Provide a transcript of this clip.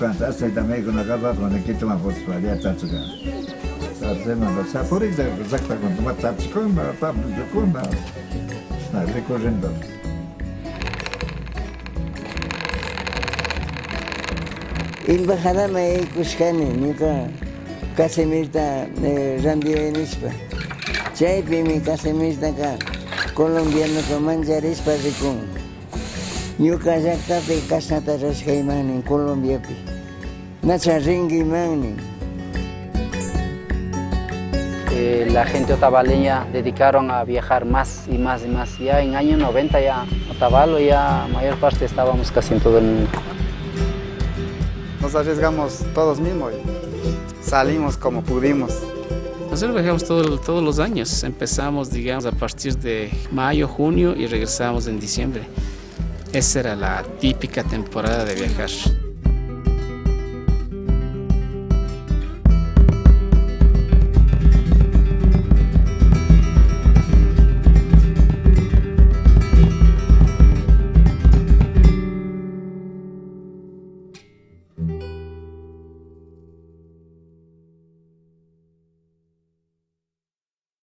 Hasta también con la capa con el quito más por allá tachuga. Hacemos los sabores de exacta con tomate tachicón, tapuchocón, recorriendo. Embajada me kushkani, nika Casimirta randio enispa. Chaypi mi Casimirta ka colombiano ko manjarispa rikun. Ñuka llaqtapi kasnata rashkayman en Colombiapi. Nacha ringiman. La gente otavaleña dedicaron a viajar más y más y más. Ya en año 90 ya Otavalo ya mayor parte estábamos casi en todo el mundo. Nos arriesgamos todos mismos y salimos como pudimos. Nosotros viajamos todos los años. Empezamos, digamos, a partir de mayo, junio y regresamos en diciembre. Esa era la típica temporada de viajar.